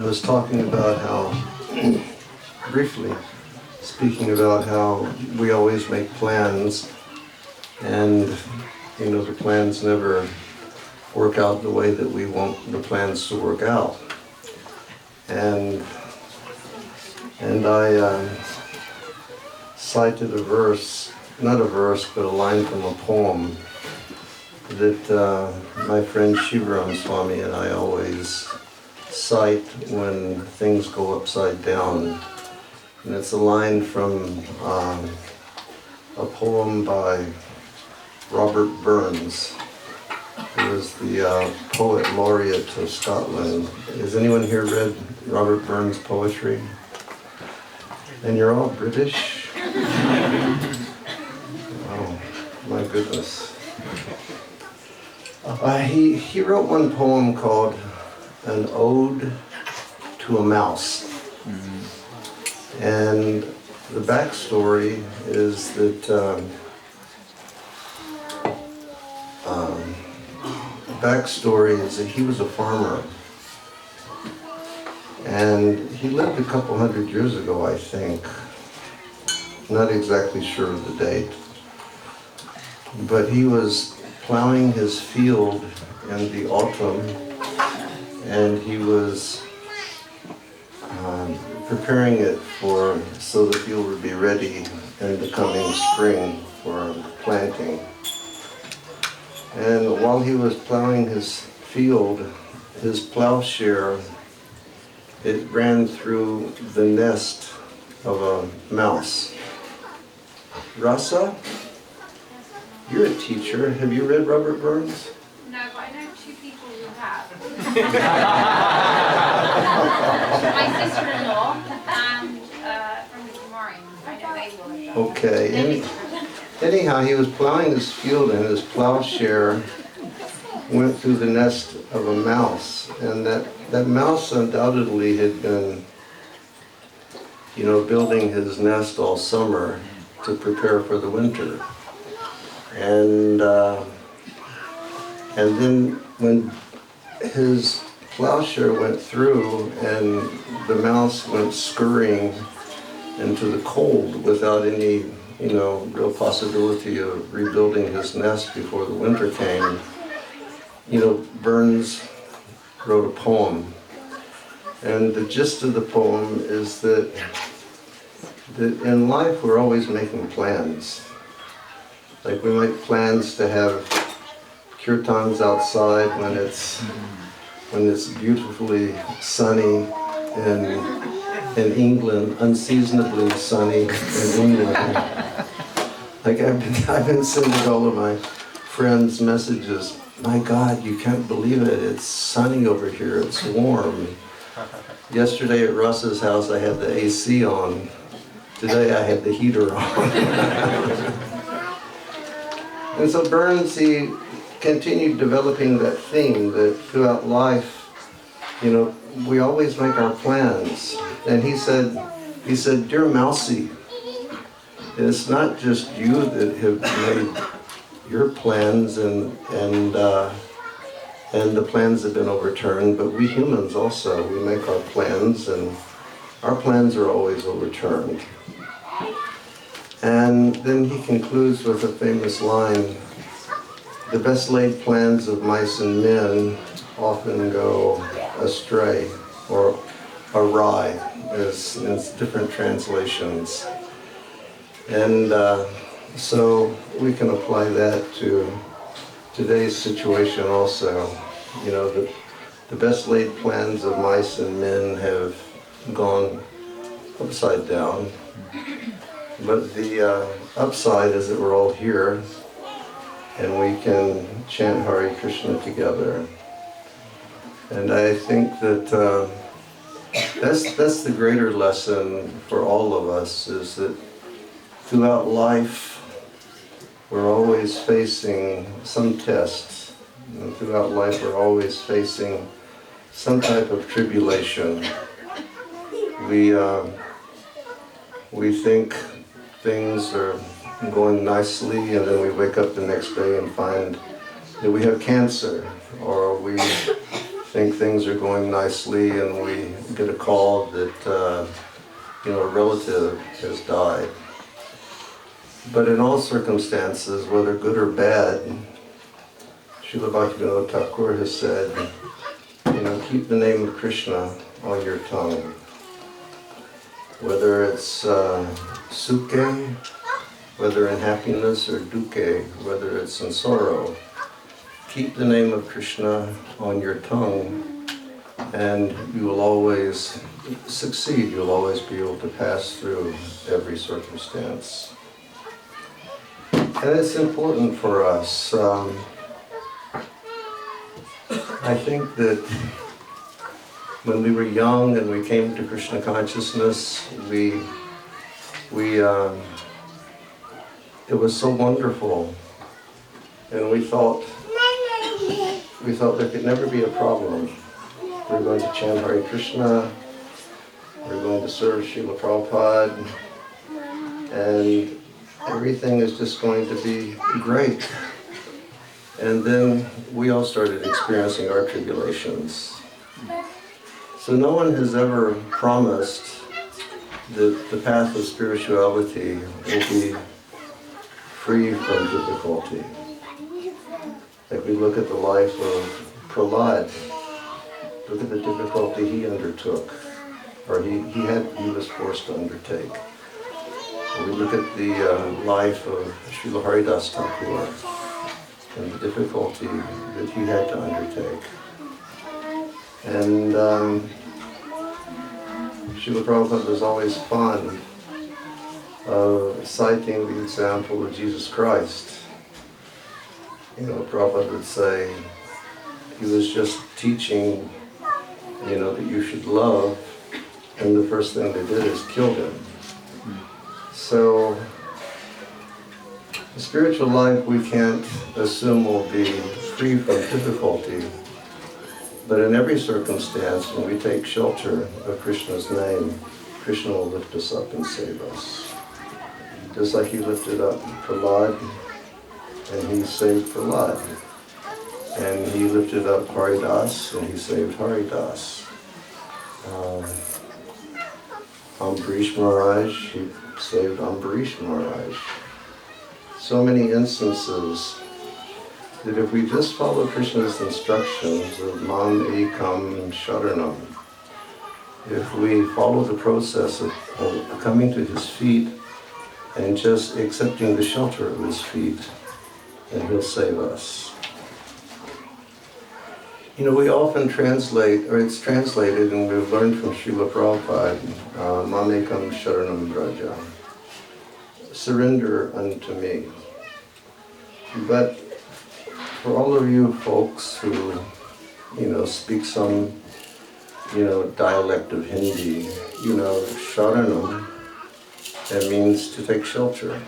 I was talking about how, briefly speaking about how we always make plans, and the plans never work out the way that we want the plans to work out. And I cited a verse, not a verse, but a line from a poem that my friend Swami and I always cite when things go upside down. And it's a line from a poem by Robert Burns, who was the poet laureate of Scotland. Has anyone here read Robert Burns' poetry? And you're all British? Oh, my goodness. He wrote one poem called An Ode to a Mouse. And the backstory is that he was a farmer, and he lived a couple hundred years ago, I think. Not exactly sure of the date, but he was plowing his field in the autumn, and he was preparing it so the field would be ready in the coming spring for planting. And while he was plowing his field, his plowshare, it ran through the nest of a mouse. Rasa, you're a teacher. Have you read Robert Burns? No, but I know two people who have. My sister-in-law and from the Maureen. I know they will. Okay. Anyhow, he was plowing his field, and his plowshare went through the nest of a mouse, and that mouse undoubtedly had been, building his nest all summer to prepare for the winter. And then when his plowshare went through and the mouse went scurrying into the cold without any, real possibility of rebuilding his nest before the winter came, Burns wrote a poem. And the gist of the poem is that in life we're always making plans. Like we make plans to have kirtans outside when it's beautifully sunny in England, unseasonably sunny in England. Like I've been sending all of my friends messages. My God, you can't believe it. It's sunny over here. It's warm. Yesterday at Russ's house, I had the AC on. Today I had the heater on. And so Burns, he continued developing that theme that throughout life, we always make our plans. And he said, "Dear Mousy, it's not just you that have made your plans and the plans have been overturned, but we humans also, we make our plans and our plans are always overturned." And then he concludes with a famous line, "The best laid plans of mice and men often go astray," or awry, as in different translations. And so we can apply that to today's situation also. The best laid plans of mice and men have gone upside down. But the upside is that we're all here and we can chant Hare Krishna together. And I think that that's the greater lesson for all of us, is that throughout life we're always facing some tests. And throughout life we're always facing some type of tribulation. We think things are going nicely, and then we wake up the next day and find that we have cancer, or we think things are going nicely and we get a call that a relative has died. But in all circumstances, whether good or bad, Srila Bhaktivinoda Thakur has said, keep the name of Krishna on your tongue. Whether it's sukhe, whether in happiness or dukkhe, whether it's in sorrow, keep the name of Krishna on your tongue and you will always succeed. You'll always be able to pass through every circumstance. And it's important for us. I think that when we were young and we came to Krishna consciousness, it was so wonderful, and we thought there could never be a problem. We're going to chant Hare Krishna, we're going to serve Srila Prabhupada, and everything is just going to be great. And then we all started experiencing our tribulations. So no one has ever promised that the path of spirituality will be free from difficulty. Like we look at the life of Prahlad, look at the difficulty he undertook, or he was forced to undertake. We look at the life of Srila Haridas Thakur and the difficulty that he had to undertake. And Srila Prabhupada was always fond of citing the example of Jesus Christ. Prabhupada would say he was just teaching, that you should love, and the first thing they did is kill him. So, the spiritual life we can't assume will be free from difficulty, but in every circumstance, when we take shelter of Krishna's name, Krishna will lift us up and save us. Just like he lifted up Prahlad, and he saved Prahlad. And he lifted up Haridas, and he saved Haridas. Ambarish Maharaj, he saved Ambarish Maharaj. So many instances that if we just follow Krishna's instructions of Mam Ekam Sharanam, if we follow the process of coming to his feet and just accepting the shelter of his feet, then he'll save us. We often translate, or it's translated, and we've learned from Srila Prabhupada, Mamekam Sharanam Braja, surrender unto me. But for all of you folks who, speak some, dialect of Hindi, Sharanam, that means to take shelter.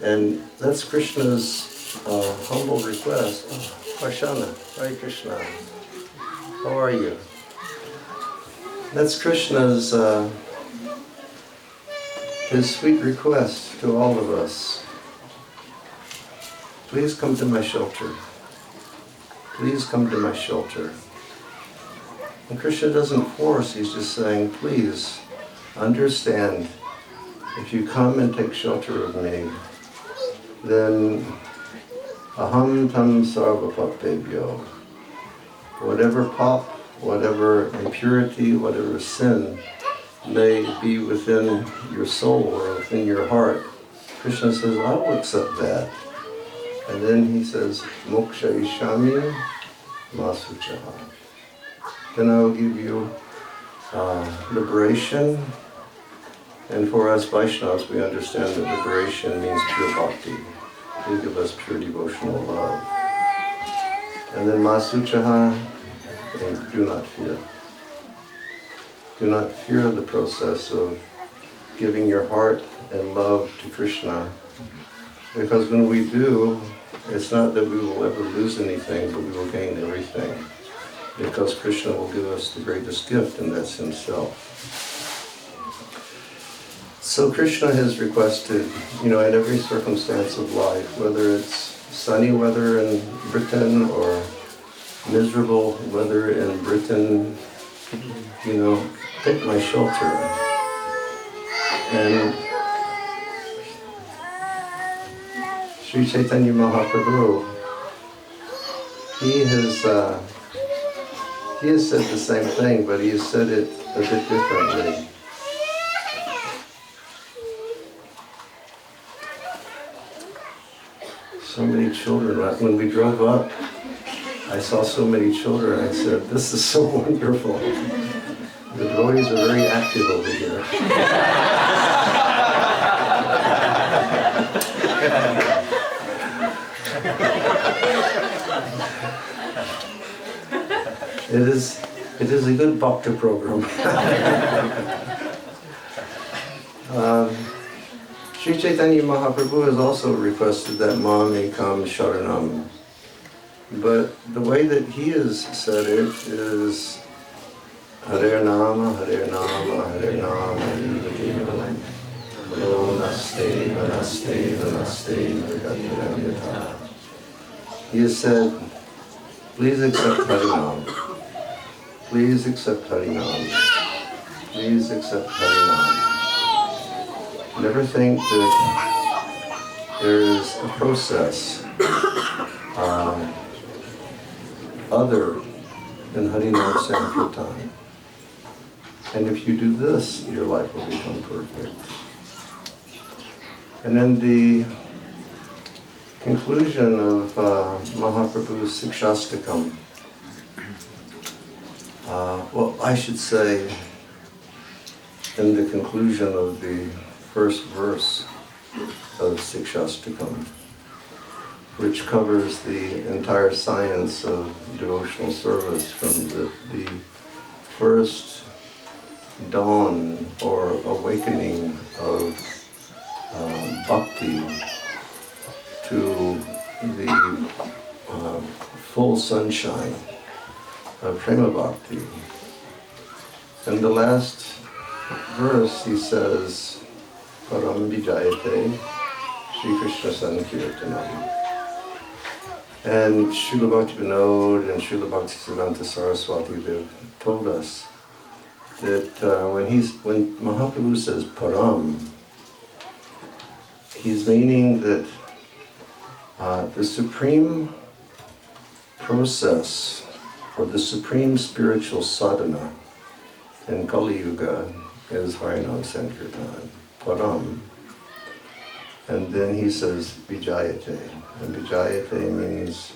And that's Krishna's humble request. Oh, Varshana, Hare Krishna, how are you? That's Krishna's, his sweet request to all of us. Please come to my shelter. Please come to my shelter. And Krishna doesn't force, he's just saying, please understand, if you come and take shelter of me, then aham tam sarva papebhyo. Whatever pop, whatever impurity, whatever sin may be within your soul or within your heart, Krishna says, I will accept that. And then he says, moksha ishami masuchaha. Then I will give you liberation. And for us Vaishnavas, we understand that liberation means pure bhakti. Please give us pure devotional love. And then masuchaha, and do not fear. Do not fear the process of giving your heart and love to Krishna. Because when we do, it's not that we will ever lose anything, but we will gain everything. Because Krishna will give us the greatest gift, and that's himself. So Krishna has requested, in every circumstance of life, whether it's sunny weather in Britain or miserable weather in Britain, take my shelter. And Sri Chaitanya Mahaprabhu, he has said the same thing, but he has said it a bit differently. So many children. When we drove up, I saw so many children. I said, "This is so wonderful. The devotees are very active over here." It is a good bhakta program. Sri Chaitanya Mahaprabhu has also requested that Mami come Sharanam. But the way that he has said it is Hare Nama, Hare Nama, Hare Nama, Hare Nama. Lo naste, naste, naste, naste. He has said, please accept Harinam. Please accept Harinam. Please accept Harinam. Never think that there is a process other than Harinam Sankirtan. And if you do this, your life will become perfect. And then the conclusion of Mahaprabhu's Sikshastakam, I should say, in the conclusion of the first verse of Sikshastakam, which covers the entire science of devotional service from the first dawn or awakening of bhakti to the full sunshine of prema bhakti. In the last verse he says, Param Vijayate Sri Krishna Sankirtanam. And Srila Bhakti Vinod and Srila Bhaktisiddhanta Saraswati, they've told us that when Mahaprabhu says Param, he's meaning that the supreme process or the supreme spiritual sadhana in Kali Yuga is Harinam Sankirtan, Param. And then he says Vijayate, and Vijayate means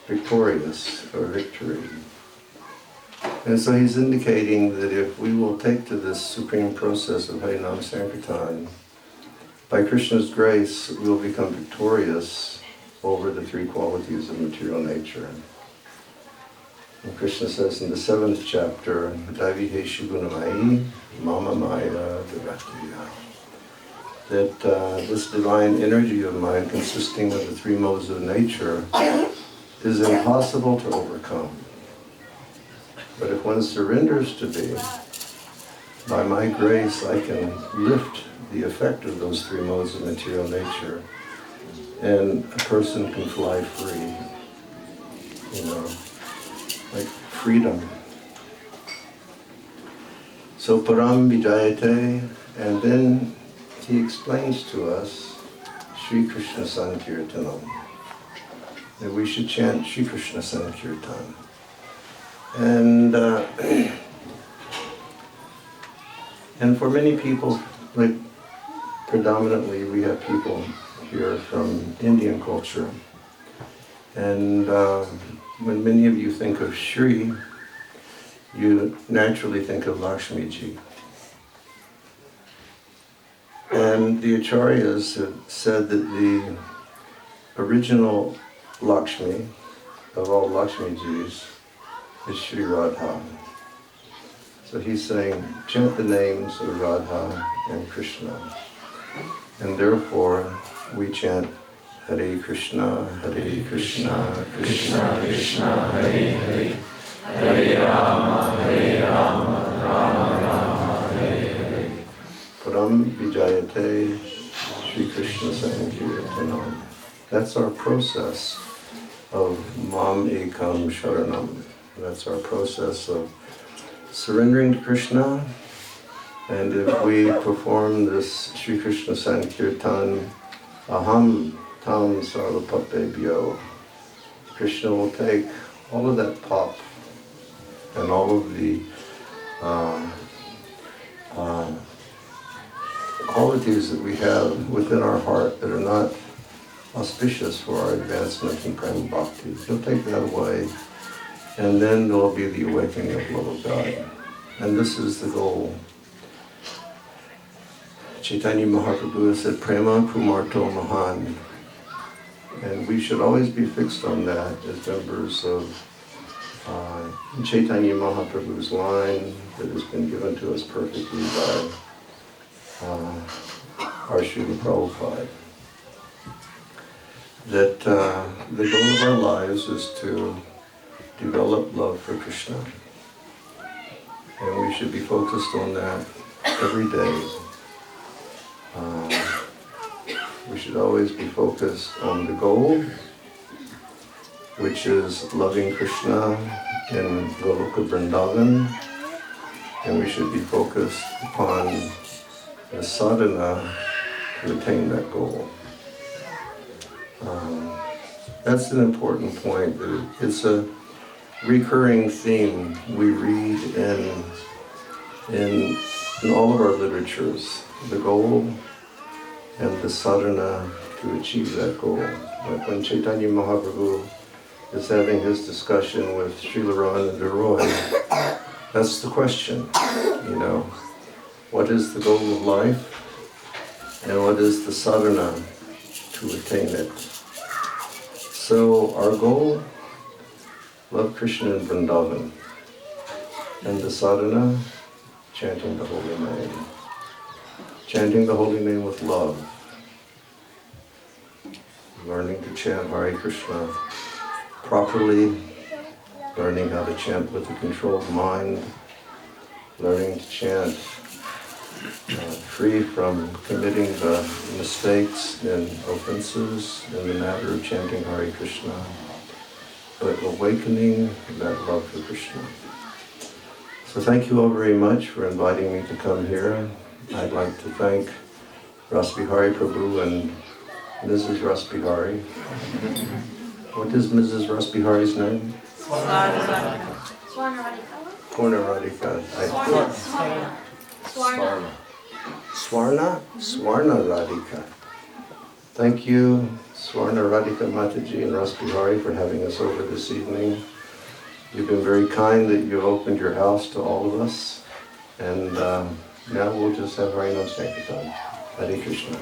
victorious or victory. And so he's indicating that if we will take to this supreme process of Harinam Sankirtan, by Krishna's grace, we will become victorious over the three qualities of material nature. And Krishna says in the 7th chapter, Daivihe Shigunamai, Mama Maya Viraktiya, that this divine energy of mine, consisting of the three modes of nature, is impossible to overcome. But if one surrenders to me, by my grace I can lift the effect of those three modes of material nature, and a person can fly free, like freedom. So Param Vijayate, and then he explains to us Sri Krishna Sankirtanam, that we should chant Sri Krishna Sankirtan. And for many people, like predominantly we have people here from Indian culture, and when many of you think of Shri, you naturally think of Lakshmi Ji. And the Acharyas have said that the original Lakshmi of all Lakshmi Jis is Shri Radha. So he's saying, chant the names of Radha and Krishna. And therefore, we chant Hare Krishna, Krishna Krishna, Hare Hare, Hare Rama, Rama Rama, Hare Hare. Param Vijayate Sri Krishna Sankirtanam. That's our process of Mam Ekam Sharanam. That's our process of surrendering to Krishna. And if we perform this Sri Krishna Sankirtan, Aham Tam Sarvapapebhyo, Krishna will take all of that pop and all of the qualities that we have within our heart that are not auspicious for our advancement in Prema Bhakti. He'll take that away, and then there will be the awakening of love of God. And this is the goal. Chaitanya Mahaprabhu said, Prema Pumarto Mahan. And we should always be fixed on that as members of Chaitanya Mahaprabhu's line that has been given to us perfectly by our Srila Prabhupada. That the goal of our lives is to develop love for Krishna. And we should be focused on that every day. We should always be focused on the goal, which is loving Krishna in Goloka Vrindavan, and we should be focused upon the sadhana to attain that goal. That's an important point. It's a recurring theme we read in all of our literatures, the goal and the sadhana to achieve that goal. Like when Chaitanya Mahaprabhu is having his discussion with Srila Ramananda Roy, that's the question, what is the goal of life and what is the sadhana to attain it? So our goal, love Krishna in Vrindavan, and the sadhana, chanting the holy name. Chanting the holy name with love. Learning to chant Hare Krishna properly, learning how to chant with a controlled mind, learning to chant free from committing the mistakes and offenses in the matter of chanting Hare Krishna, but awakening that love for Krishna. So thank you all very much for inviting me to come here. I'd like to thank Rasbihari Prabhu and Mrs. Rasbihari. What is Mrs. Rasbihari's name? Swarna Purna Radhika. Swarna Radhika. Thank you, Swarna Radhika Mataji and Rasbihari, for having us over this evening. You've been very kind that you opened your house to all of us. And now we'll just have Harinam Sankirtan. Hare Krishna.